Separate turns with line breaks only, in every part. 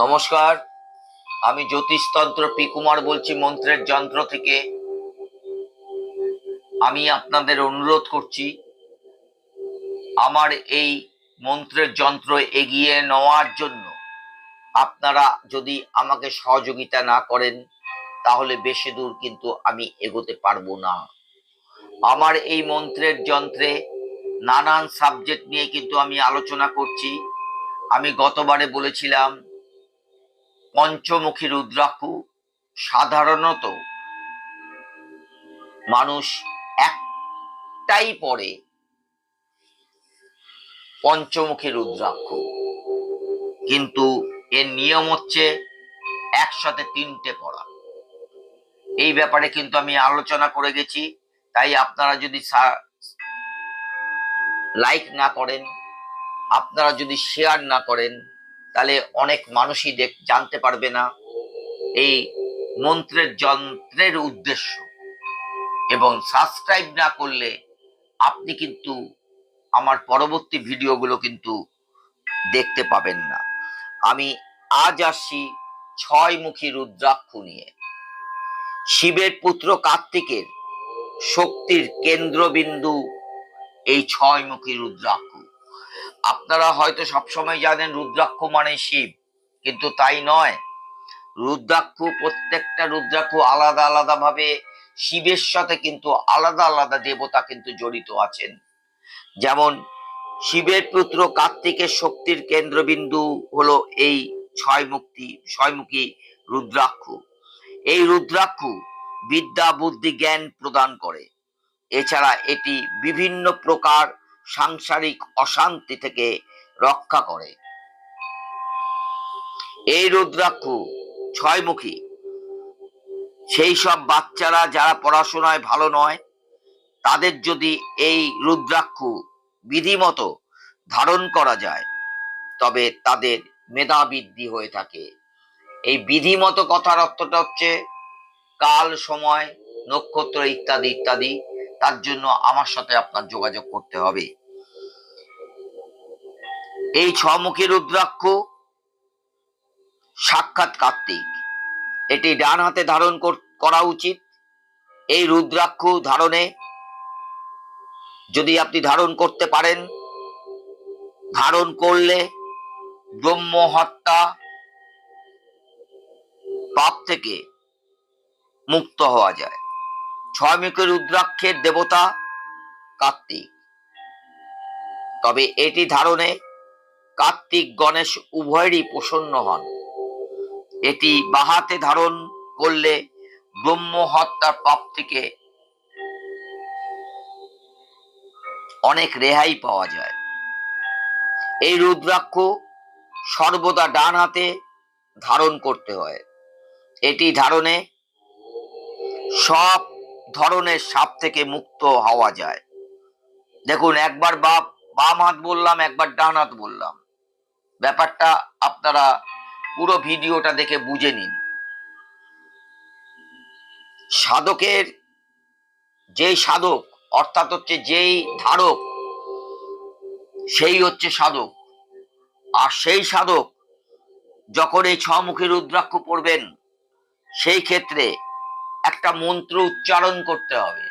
নমস্কার, আমি জ্যোতিষতন্ত্র পি কুমার বলছি মন্ত্রের যন্ত্র থেকে। আমি আপনাদের অনুরোধ করছি আমার এই মন্ত্রের যন্ত্র এগিয়ে নেওয়ার জন্য আপনারা যদি আমাকে সহযোগিতা না করেন তাহলে বেশি দূর কিন্তু আমি এগোতে পারবো না। আমার এই মন্ত্রের যন্ত্রে নানান সাবজেক্ট নিয়ে কিন্তু আমি আলোচনা করছি। আমি গতবারে বলেছিলাম পঞ্চমুখী রুদ্রাক্ষ সাধারণত মানুষ একটাই পড়ে, পঞ্চমুখী রুদ্রাক্ষ, কিন্তু এর নিয়ম হচ্ছে একসাথে তিনটে পড়া। এই ব্যাপারে কিন্তু আমি আলোচনা করে গেছি। তাই আপনারা যদি লাইক না করেন, আপনারা যদি শেয়ার না করেন, তাহলে অনেক মানুষই জানতে পারবে না এই মন্ত্রের যন্ত্রের উদ্দেশ্য। এবং সাবস্ক্রাইব না করলে আপনি কিন্তু আমার পরবর্তী ভিডিওগুলো কিন্তু দেখতে পাবেন না। আমি আজ আসছি ছয়মুখী রুদ্রাক্ষ নিয়ে। শিবের পুত্র কার্তিকের শক্তির কেন্দ্রবিন্দু এই ছয়মুখী রুদ্রাক্ষ। আপনারা হয়তো সবসময় জানেন রুদ্রাক্ষ মানে শিব, কিন্তু তাই নয়। রুদ্রাক্ষ, প্রত্যেকটা রুদ্রাক্ষ আলাদা আলাদা ভাবে শিবের সাথে কিন্তু আলাদা আলাদা দেবতা কিন্তু জড়িত আছেন। যেমন শিবের পুত্র কার্তিকের শক্তির কেন্দ্রবিন্দু হলো এই ছয়মুখী রুদ্রাক্ষ। এই রুদ্রাক্ষ বিদ্যা, বুদ্ধি, জ্ঞান প্রদান করে। এছাড়া এটি বিভিন্ন প্রকার সাংসারিক অশান্তি থেকে রক্ষা করে। এই রুদ্রাক্ষ ছয়মুখী। সেই সব বাচ্চারা যারা পড়াশোনায় ভালো নয়, তাদের যদি এই রুদ্রাক্ষ বিধিমতো ধারণ করা যায় তবে তাদের মেধা বৃদ্ধি হয়ে থাকে। এই বিধিমতো কথার অর্থটা হচ্ছে কাল, সময়, নক্ষত্র ইত্যাদি ইত্যাদি। তার জন্য আমার সাথে আপনার যোগাযোগ করতে হবে। এই ছমুখী রুদ্রাক্ষ সাক্ষাৎ কার্তিক। এটি ডান হাতে ধারণ করা উচিত। এই রুদ্রাক্ষ ধারণে যদি আপনি ধারণ করতে পারেন, ধারণ করলে ব্রহ্ম হত্যা পাপ থেকে মুক্ত হওয়া যায়। ছয়মুখী রুদ্রাক্ষের দেবতা কার্তিক। তবে এটি ধারণে কার্তিক, গণেশ উভয়েরই প্রসন্ন হন। এটি বাহাতে ধারণ করলে ব্রহ্ম হত্যার পাপ থেকে অনেক রেহাই পাওয়া যায়। এই রুদ্রাক্ষ সর্বদা ডান হাতে ধারণ করতে হয়। এটি ধারণে সব ধরনের সাপ থেকে মুক্ত হওয়া যায়। দেখুন, একবার বাম হাত বললাম, একবার ডান হাত বললাম। ব্যাপারটা আপনারা পুরো ভিডিওটা দেখে বুঝে নিন। সাধকের যেই সাধক, অর্থাৎ হচ্ছে যেই ধারক, সেই হচ্ছে সাধক। আর সেই সাধক যখন এই ছমুখী রুদ্রাক্ষ পড়বেন, সেই ক্ষেত্রে একটা মন্ত্র উচ্চারণ করতে হবে।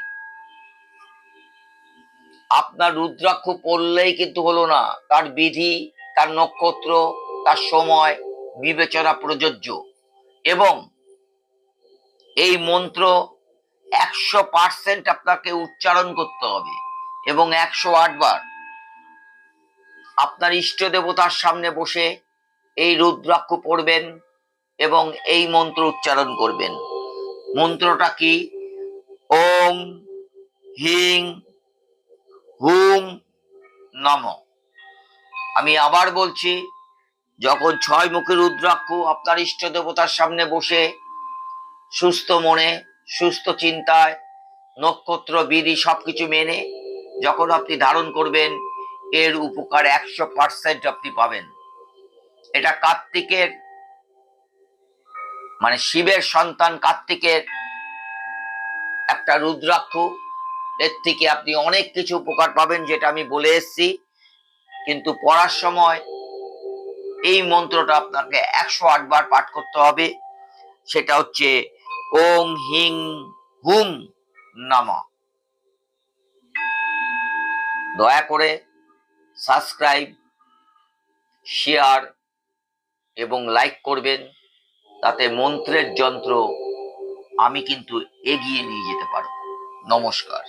আপনার রুদ্রাক্ষ পড়লেই কিন্তু হলো না, তার বিধি, তার নক্ষত্র, তার সময় বিবেচনা প্রযোজ্য। এবং এই মন্ত্র 100% আপনাকে উচ্চারণ করতে হবে এবং 108 বার আপনার ইষ্ট দেবতার সামনে বসে এই রুদ্রাক্ষ পড়বেন এবং এই মন্ত্র উচ্চারণ করবেন। মন্ত্রটা কি? ওং হিং হুম নম। আমি আবার বলছি, যখন ছয়মুখী রুদ্রাক্ষ আপনার ইষ্ট দেবতার সামনে বসে সুস্থ মনে, সুস্থ চিন্তায়, নক্ষত্র বিধি সবকিছু মেনে যখন আপনি ধারণ করবেন, এর উপকার 100% আপনি পাবেন। এটা কার্তিকের, মানে শিবের সন্তান কার্তিকের একটা রুদ্রাক্ষ। এর থেকে আপনি অনেক কিছু উপকার পাবেন, যেটা আমি বলে এসেছি। কিন্তু পড়ার সময় এই মন্ত্রটা আপনাকে 108 বার পাঠ করতে হবে। সেটা হচ্ছে ওং হিং হুম নমঃ। দয়া করে সাবস্ক্রাইব, শেয়ার এবং লাইক করবেন, তাতে মন্ত্রের যন্ত্র আমি কিন্তু এগিয়ে নিয়ে যেতে পারব। নমস্কার।